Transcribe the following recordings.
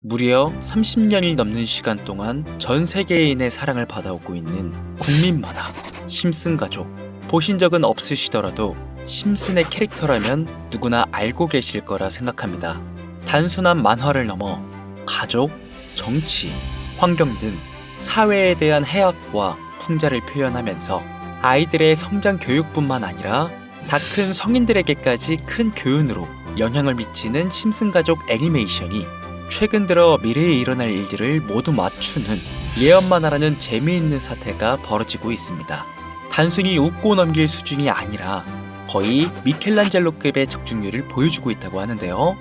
무려 30년이 넘는 시간 동안 전 세계인의 사랑을 받아오고 있는 국민 만화 심슨 가족. 보신 적은 없으시더라도 심슨의 캐릭터라면 누구나 알고 계실 거라 생각합니다. 단순한 만화를 넘어 가족, 정치, 환경 등 사회에 대한 해악과 풍자를 표현하면서 아이들의 성장 교육뿐만 아니라 다 큰 성인들에게까지 큰 교훈으로 영향을 미치는 심슨 가족 애니메이션이 최근 들어 미래에 일어날 일들을 모두 맞추는 예언만화라는 재미있는 사태가 벌어지고 있습니다. 단순히 웃고 넘길 수준이 아니라 거의 미켈란젤로급의 적중률을 보여주고 있다고 하는데요.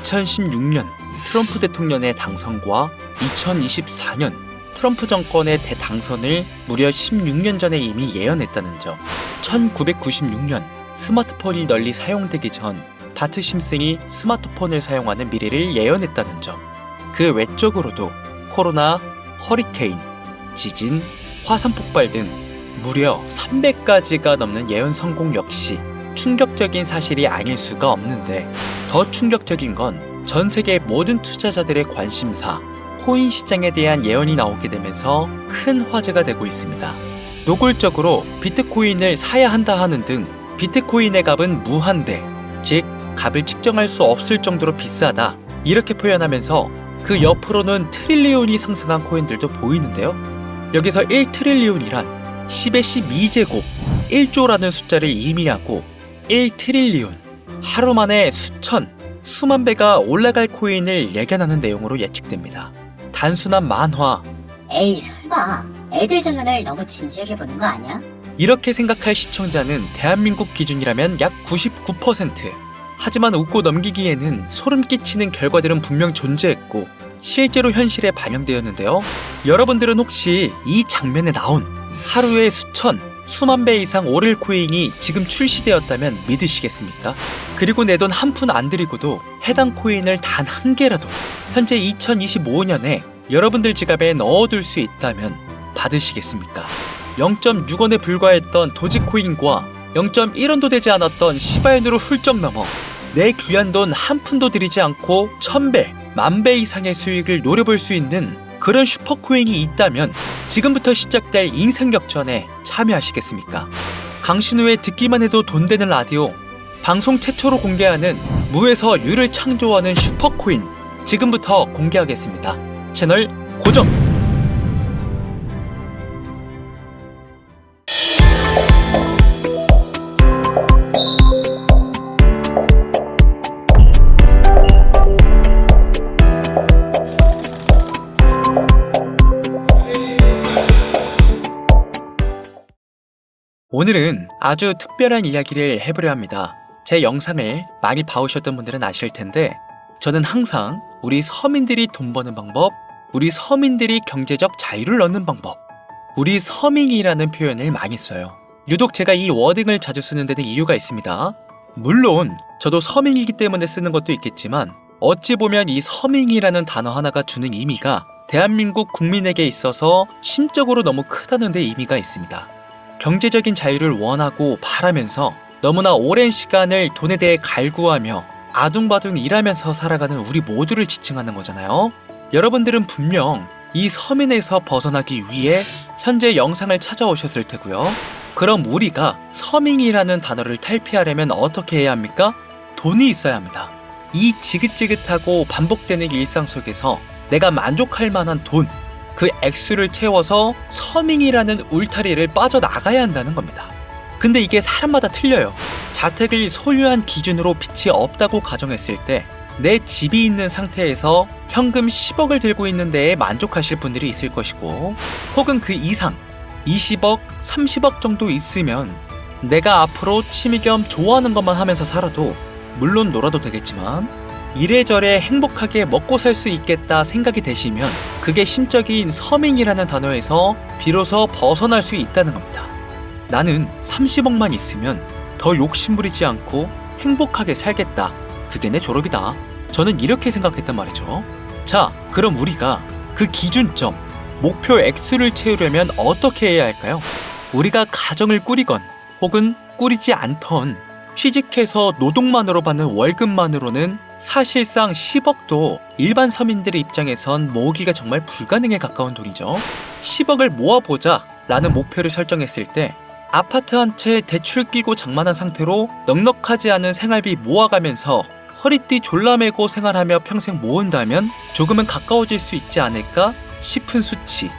2016년 트럼프 대통령의 당선과 2024년 트럼프 정권의 대당선을 무려 16년 전에 이미 예언했다는 점. 1996년 스마트폰이 널리 사용되기 전 바트 심슨이 스마트폰을 사용하는 미래를 예언했다는 점. 그 외적으로도 코로나, 허리케인, 지진, 화산 폭발 등 무려 300가지가 넘는 예언 성공 역시 충격적인 사실이 아닐 수가 없는데, 더 충격적인 건 전 세계 모든 투자자들의 관심사, 코인 시장에 대한 예언이 나오게 되면서 큰 화제가 되고 있습니다. 노골적으로 비트코인을 사야 한다 하는 등 비트코인의 값은 무한대, 즉 값을 측정할 수 없을 정도로 비싸다, 이렇게 표현하면서 그 옆으로는 트릴리온이 상승한 코인들도 보이는데요. 여기서 1트릴리온이란 10의 12제곱 1조라는 숫자를 의미하고 1트릴리온, 하루 만에 수만 배가 올라갈 코인을 예견하는 내용으로 예측됩니다. 단순한 만화, 에이 설마 애들 장난을 너무 진지하게 보는 거 아니야? 이렇게 생각할 시청자는 대한민국 기준이라면 약 99%. 하지만 웃고 넘기기에는 소름 끼치는 결과들은 분명 존재했고 실제로 현실에 반영되었는데요. 여러분들은 혹시 이 장면에 나온 하루에 수만 배 이상 오를 코인이 지금 출시되었다면 믿으시겠습니까? 그리고 내 돈 한 푼 안 들이고도 해당 코인을 단 한 개라도 현재 2025년에 여러분들 지갑에 넣어둘 수 있다면 받으시겠습니까? 0.6원에 불과했던 도지코인과 0.1원도 되지 않았던 시바인으로 훌쩍 넘어 내 귀한 돈 한 푼도 들이지 않고 1000배, 10,000배 이상의 수익을 노려볼 수 있는 그런 슈퍼코인이 있다면 지금부터 시작될 인생 역전에 참여하시겠습니까? 강신우의 듣기만 해도 돈 되는 라디오, 방송 최초로 공개하는 무에서 유를 창조하는 슈퍼코인, 지금부터 공개하겠습니다. 채널 고정! 오늘은 아주 특별한 이야기를 해보려 합니다. 제 영상을 많이 봐오셨던 분들은 아실 텐데, 저는 항상 우리 서민들이 돈 버는 방법, 우리 서민들이 경제적 자유를 얻는 방법, 우리 서민이라는 표현을 많이 써요. 유독 제가 이 워딩을 자주 쓰는 데는 이유가 있습니다. 물론 저도 서민이기 때문에 쓰는 것도 있겠지만, 어찌 보면 이 서민이라는 단어 하나가 주는 의미가 대한민국 국민에게 있어서 심적으로 너무 크다는 데 의미가 있습니다. 경제적인 자유를 원하고 바라면서 너무나 오랜 시간을 돈에 대해 갈구하며 아둥바둥 일하면서 살아가는 우리 모두를 지칭하는 거잖아요. 여러분들은 분명 이 서민에서 벗어나기 위해 현재 영상을 찾아오셨을 테고요. 그럼 우리가 서민이라는 단어를 탈피하려면 어떻게 해야 합니까? 돈이 있어야 합니다. 이 지긋지긋하고 반복되는 일상 속에서 내가 만족할 만한 돈, 그 액수를 채워서 서민이라는 울타리를 빠져나가야 한다는 겁니다. 근데 이게 사람마다 틀려요. 자택을 소유한 기준으로 빚이 없다고 가정했을 때 내 집이 있는 상태에서 현금 10억을 들고 있는 데에 만족하실 분들이 있을 것이고, 혹은 그 이상 20억, 30억 정도 있으면 내가 앞으로 취미 겸 좋아하는 것만 하면서 살아도, 물론 놀아도 되겠지만 이래저래 행복하게 먹고 살 수 있겠다 생각이 되시면 그게 심적인 서민이라는 단어에서 비로소 벗어날 수 있다는 겁니다. 나는 30억만 있으면 더 욕심부리지 않고 행복하게 살겠다. 그게 내 졸업이다. 저는 이렇게 생각했단 말이죠. 자, 그럼 우리가 그 기준점, 목표 액수를 채우려면 어떻게 해야 할까요? 우리가 가정을 꾸리건 혹은 꾸리지 않던 취직해서 노동만으로 받는 월급만으로는 사실상 10억도 일반 서민들의 입장에선 모으기가 정말 불가능에 가까운 돈이죠. 10억을 모아보자 라는 목표를 설정했을 때 아파트 한 채 대출 끼고 장만한 상태로 넉넉하지 않은 생활비 모아가면서 허리띠 졸라매고 생활하며 평생 모은다면 조금은 가까워질 수 있지 않을까 싶은 수치.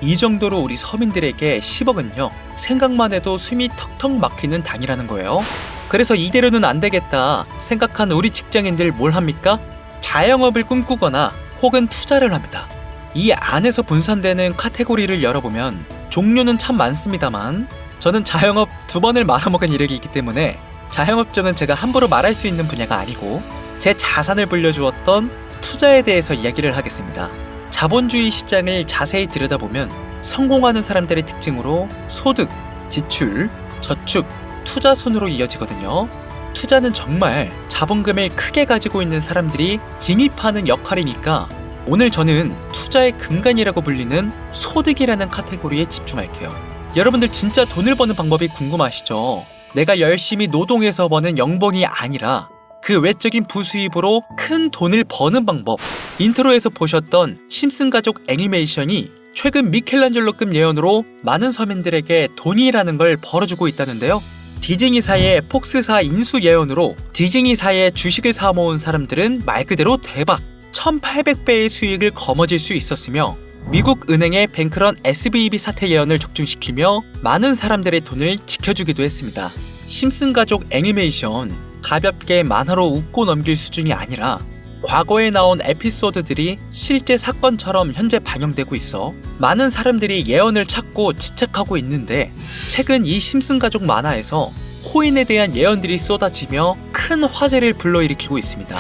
이 정도로 우리 서민들에게 10억은요, 생각만 해도 숨이 턱턱 막히는 단위라는 거예요. 그래서 이대로는 안 되겠다 생각한 우리 직장인들 뭘 합니까? 자영업을 꿈꾸거나 혹은 투자를 합니다. 이 안에서 분산되는 카테고리를 열어보면 종류는 참 많습니다만 저는 자영업 2번을 말아먹은 이력이 있기 때문에 자영업종은 제가 함부로 말할 수 있는 분야가 아니고 제 자산을 불려주었던 투자에 대해서 이야기를 하겠습니다. 자본주의 시장을 자세히 들여다보면 성공하는 사람들의 특징으로 소득, 지출, 저축, 투자 순으로 이어지거든요. 투자는 정말 자본금을 크게 가지고 있는 사람들이 진입하는 역할이니까 오늘 저는 투자의 근간이라고 불리는 소득이라는 카테고리에 집중할게요. 여러분들 진짜 돈을 버는 방법이 궁금하시죠? 내가 열심히 노동해서 버는 연봉이 아니라 그 외적인 부수입으로 큰 돈을 버는 방법. 인트로에서 보셨던 심슨 가족 애니메이션이 최근 미켈란젤로급 예언으로 많은 서민들에게 돈이라는 걸 벌어주고 있다는데요. 디즈니사의 폭스사 인수 예언으로 디즈니사의 주식을 사모은 사람들은 말 그대로 대박 1800배의 수익을 거머쥘 수 있었으며 미국 은행의 뱅크런 SVB 사태 예언을 적중시키며 많은 사람들의 돈을 지켜주기도 했습니다. 심슨 가족 애니메이션 가볍게 만화로 웃고 넘길 수준이 아니라 과거에 나온 에피소드들이 실제 사건처럼 현재 반영되고 있어 많은 사람들이 예언을 찾고 지적하고 있는데 최근 이 심슨 가족 만화에서 코인에 대한 예언들이 쏟아지며 큰 화제를 불러일으키고 있습니다.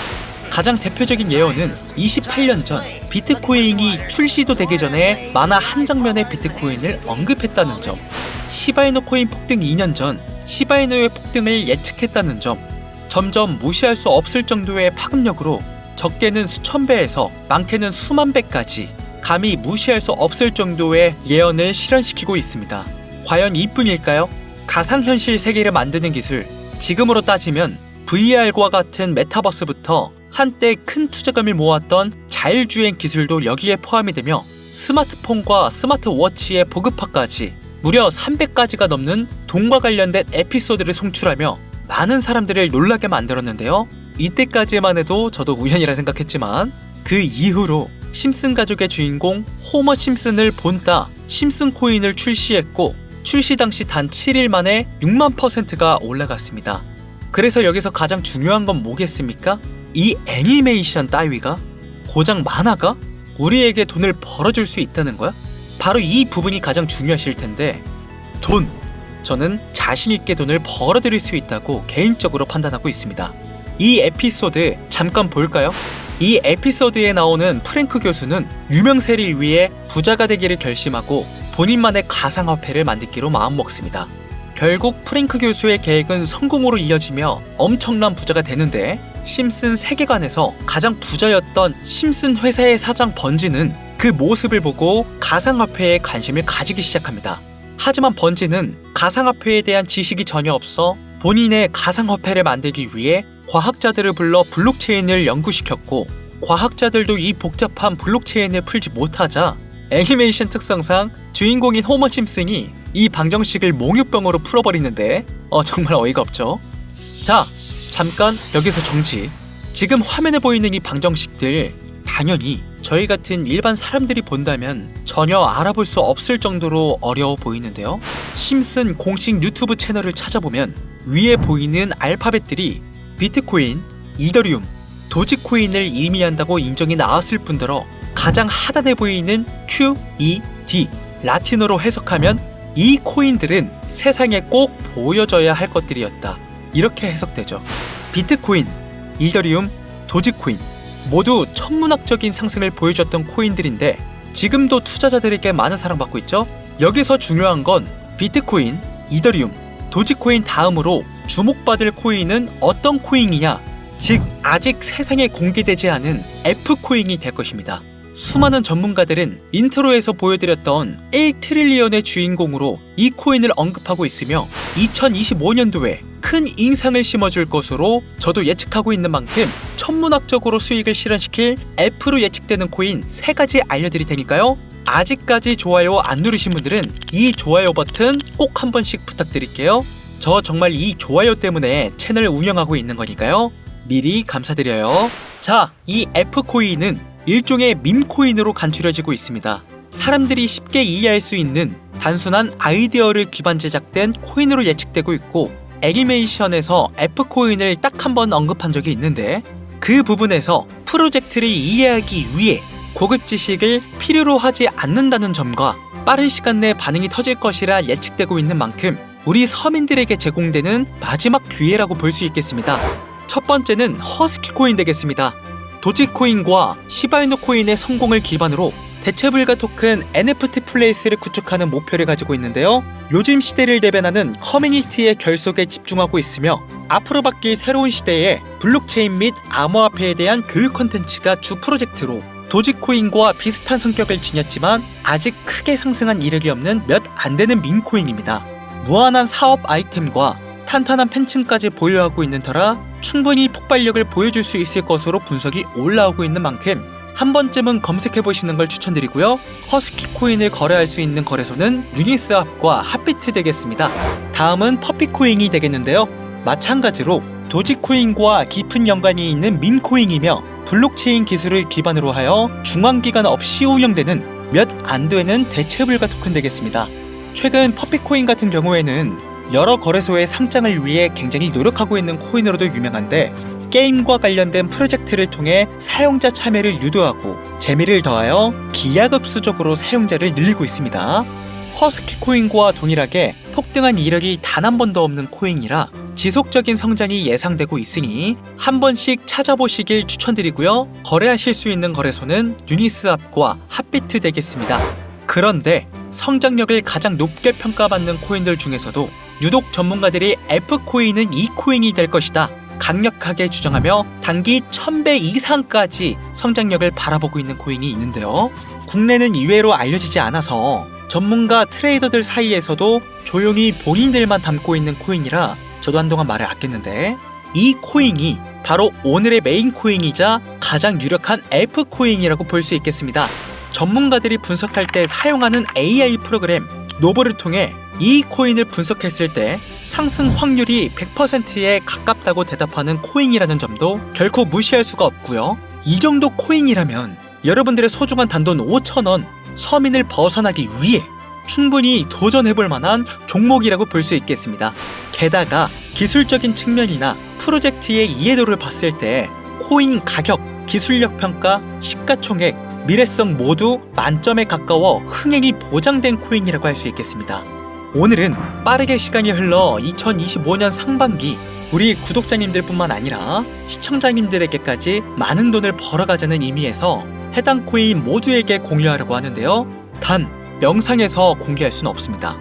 가장 대표적인 예언은 28년 전 비트코인이 출시도 되기 전에 만화 한 장면의 비트코인을 언급했다는 점, 시바이누 코인 폭등 2년 전 시바이누의 폭등을 예측했다는 점, 점점 무시할 수 없을 정도의 파급력으로 적게는 수천 배에서 많게는 수만 배까지 감히 무시할 수 없을 정도의 예언을 실현시키고 있습니다. 과연 이뿐일까요? 가상현실 세계를 만드는 기술, 지금으로 따지면 VR과 같은 메타버스부터 한때 큰 투자금을 모았던 자율주행 기술도 여기에 포함이 되며 스마트폰과 스마트워치의 보급화까지 무려 300가지가 넘는 돈과 관련된 에피소드를 송출하며 많은 사람들을 놀라게 만들었는데요. 이때까지만 해도 저도 우연이라 생각했지만 그 이후로 심슨 가족의 주인공 호머 심슨을 본따 심슨 코인을 출시했고 출시 당시 단 7일 만에 6만%가 올라갔습니다. 그래서 여기서 가장 중요한 건 뭐겠습니까? 이 애니메이션 따위가 고작 만화가 우리에게 돈을 벌어줄 수 있다는 거야? 바로 이 부분이 가장 중요하실 텐데 돈! 저는 자신있게 돈을 벌어들일 수 있다고 개인적으로 판단하고 있습니다. 이 에피소드 잠깐 볼까요? 이 에피소드에 나오는 프랭크 교수는 유명세를 위해 부자가 되기를 결심하고 본인만의 가상화폐를 만들기로 마음먹습니다. 결국 프랭크 교수의 계획은 성공으로 이어지며 엄청난 부자가 되는데 심슨 세계관에서 가장 부자였던 심슨 회사의 사장 번지는 그 모습을 보고 가상화폐에 관심을 가지기 시작합니다. 하지만 번지는 가상화폐에 대한 지식이 전혀 없어 본인의 가상화폐를 만들기 위해 과학자들을 불러 블록체인을 연구시켰고 과학자들도 이 복잡한 블록체인을 풀지 못하자 애니메이션 특성상 주인공인 호머 심슨이 이 방정식을 몽유병으로 풀어버리는데 정말 어이가 없죠. 자, 잠깐 여기서 정지. 지금 화면에 보이는 이 방정식들 당연히 저희 같은 일반 사람들이 본다면 전혀 알아볼 수 없을 정도로 어려워 보이는데요. 심슨 공식 유튜브 채널을 찾아보면 위에 보이는 알파벳들이 비트코인, 이더리움, 도지코인을 의미한다고 인정이 나왔을 뿐더러 가장 하단에 보이는 QED 라틴어로 해석하면 이 코인들은 세상에 꼭 보여져야 할 것들이었다. 이렇게 해석되죠. 비트코인, 이더리움, 도지코인 모두 천문학적인 상승을 보여줬던 코인들인데 지금도 투자자들에게 많은 사랑받고 있죠. 여기서 중요한 건 비트코인, 이더리움, 도지코인 다음으로 주목받을 코인은 어떤 코인이냐, 즉 아직 세상에 공개되지 않은 F코인이 될 것입니다. 수많은 전문가들은 인트로에서 보여드렸던 1트릴리언의 주인공으로 이 코인을 언급하고 있으며 2025년도에 그 큰 인상을 심어줄 것으로 저도 예측하고 있는 만큼 천문학적으로 수익을 실현시킬 F로 예측되는 코인 3가지 알려드릴 테니까요. 아직까지 좋아요 안 누르신 분들은 이 좋아요 버튼 꼭 한 번씩 부탁드릴게요. 저 정말 이 좋아요 때문에 채널 운영하고 있는 거니까요. 미리 감사드려요. 자, 이 F코인은 일종의 밈코인으로 간추려지고 있습니다. 사람들이 쉽게 이해할 수 있는 단순한 아이디어를 기반 제작된 코인으로 예측되고 있고, 애니메이션에서 F코인을 딱 한 번 언급한 적이 있는데, 그 부분에서 프로젝트를 이해하기 위해 고급 지식을 필요로 하지 않는다는 점과 빠른 시간 내에 반응이 터질 것이라 예측되고 있는 만큼 우리 서민들에게 제공되는 마지막 기회라고 볼 수 있겠습니다. 첫 번째는 허스키 코인 되겠습니다. 도지코인과 시바이누 코인의 성공을 기반으로 대체불가 토큰 NFT 플레이스를 구축하는 목표를 가지고 있는데요. 요즘 시대를 대변하는 커뮤니티의 결속에 집중하고 있으며 앞으로 바뀔 새로운 시대에 블록체인 및 암호화폐에 대한 교육 콘텐츠가 주 프로젝트로 도지코인과 비슷한 성격을 지녔지만 아직 크게 상승한 이력이 없는 몇 안 되는 밈코인입니다. 무한한 사업 아이템과 탄탄한 팬층까지 보유하고 있는 터라 충분히 폭발력을 보여줄 수 있을 것으로 분석이 올라오고 있는 만큼 한 번쯤은 검색해보시는 걸 추천드리고요. 허스키 코인을 거래할 수 있는 거래소는 유니스왑과 핫비트 되겠습니다. 다음은 퍼피코인이 되겠는데요. 마찬가지로 도지코인과 깊은 연관이 있는 밈코인이며 블록체인 기술을 기반으로 하여 중앙기관 없이 운영되는 몇 안 되는 대체불가 토큰 되겠습니다. 최근 퍼피코인 같은 경우에는 여러 거래소의 상장을 위해 굉장히 노력하고 있는 코인으로도 유명한데, 게임과 관련된 프로젝트를 통해 사용자 참여를 유도하고 재미를 더하여 기하급수적으로 사용자를 늘리고 있습니다. 허스키 코인과 동일하게 폭등한 이력이 단 한 번도 없는 코인이라 지속적인 성장이 예상되고 있으니 한 번씩 찾아보시길 추천드리고요. 거래하실 수 있는 거래소는 유니스왑과 핫비트 되겠습니다. 그런데 성장력을 가장 높게 평가받는 코인들 중에서도 유독 전문가들이 F코인은 이 코인이 될 것이다 강력하게 주장하며 단기 1000배 이상까지 성장력을 바라보고 있는 코인이 있는데요. 국내는 이외로 알려지지 않아서 전문가 트레이더들 사이에서도 조용히 본인들만 담고 있는 코인이라 저도 한동안 말을 아꼈는데, 이 코인이 바로 오늘의 메인 코인이자 가장 유력한 F코인이라고 볼 수 있겠습니다. 전문가들이 분석할 때 사용하는 AI 프로그램 노보를 통해 이 코인을 분석했을 때 상승 확률이 100%에 가깝다고 대답하는 코인이라는 점도 결코 무시할 수가 없고요. 이 정도 코인이라면 여러분들의 소중한 단돈 5,000원 서민을 벗어나기 위해 충분히 도전해볼 만한 종목이라고 볼 수 있겠습니다. 게다가 기술적인 측면이나 프로젝트의 이해도를 봤을 때 코인 가격, 기술력 평가, 시가총액, 미래성 모두 만점에 가까워 흥행이 보장된 코인이라고 할 수 있겠습니다. 오늘은 빠르게 시간이 흘러 2025년 상반기 우리 구독자님들 뿐만 아니라 시청자님들에게까지 많은 돈을 벌어가자는 의미에서 해당 코인 모두에게 공유하려고 하는데요. 단 영상에서 공개할 수는 없습니다.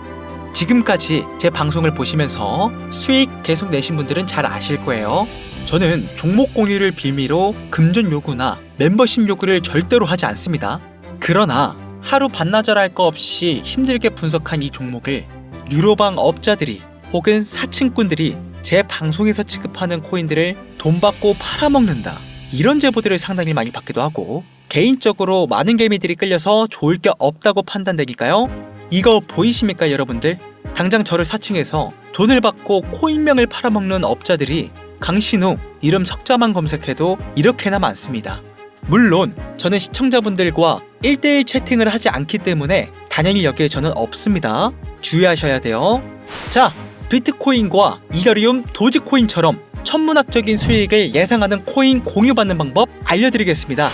지금까지 제 방송을 보시면서 수익 계속 내신 분들은 잘 아실 거예요. 저는 종목 공유를 빌미로 금전 요구나 멤버십 요구를 절대로 하지 않습니다. 그러나 하루 반나절 할 거 없이 힘들게 분석한 이 종목을 유로방 업자들이 혹은 사칭꾼들이 제 방송에서 취급하는 코인들을 돈 받고 팔아먹는다, 이런 제보들을 상당히 많이 받기도 하고, 개인적으로 많은 개미들이 끌려서 좋을 게 없다고 판단되니까요. 이거 보이십니까 여러분들? 당장 저를 사칭해서 돈을 받고 코인명을 팔아먹는 업자들이 강신우 이름 석자만 검색해도 이렇게나 많습니다. 물론 저는 시청자분들과 1대1 채팅을 하지 않기 때문에 당연히 여기에 저는 없습니다. 주의하셔야 돼요. 자, 비트코인과 이더리움, 도지코인처럼 천문학적인 수익을 예상하는 코인 공유받는 방법 알려드리겠습니다.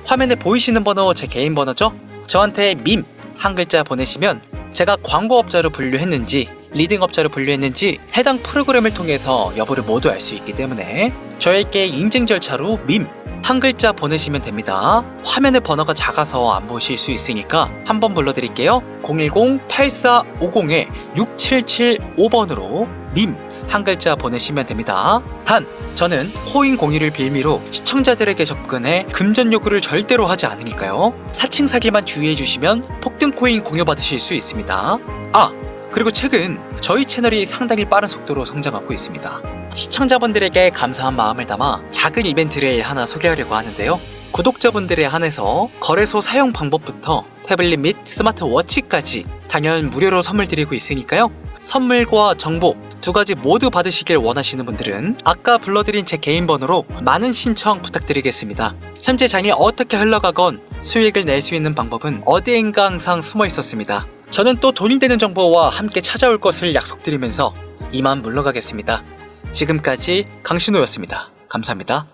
화면에 보이시는 번호 제 개인 번호죠? 저한테 밈 한 글자 보내시면 제가 광고업자로 분류했는지 리딩업자로 분류했는지 해당 프로그램을 통해서 여부를 모두 알 수 있기 때문에 저에게 인증 절차로 밈 한 글자 보내시면 됩니다. 화면에 번호가 작아서 안 보실 수 있으니까 한번 불러드릴게요. 010-8450-6775번으로 밈 한 글자 보내시면 됩니다. 단 저는 코인 공유를 빌미로 시청자들에게 접근해 금전 요구를 절대로 하지 않으니까요. 사칭 사기만 주의해 주시면 폭등 코인 공유 받으실 수 있습니다. 아, 그리고 최근 저희 채널이 상당히 빠른 속도로 성장하고 있습니다. 시청자분들에게 감사한 마음을 담아 작은 이벤트를 하나 소개하려고 하는데요. 구독자분들에 한해서 거래소 사용 방법부터 태블릿 및 스마트워치까지 단연 무료로 선물 드리고 있으니까요. 선물과 정보 두 가지 모두 받으시길 원하시는 분들은 아까 불러드린 제 개인 번호로 많은 신청 부탁드리겠습니다. 현재 장이 어떻게 흘러가건 수익을 낼 수 있는 방법은 어디엔가 항상 숨어 있었습니다. 저는 또 돈이 되는 정보와 함께 찾아올 것을 약속드리면서 이만 물러가겠습니다. 지금까지 강신호였습니다. 감사합니다.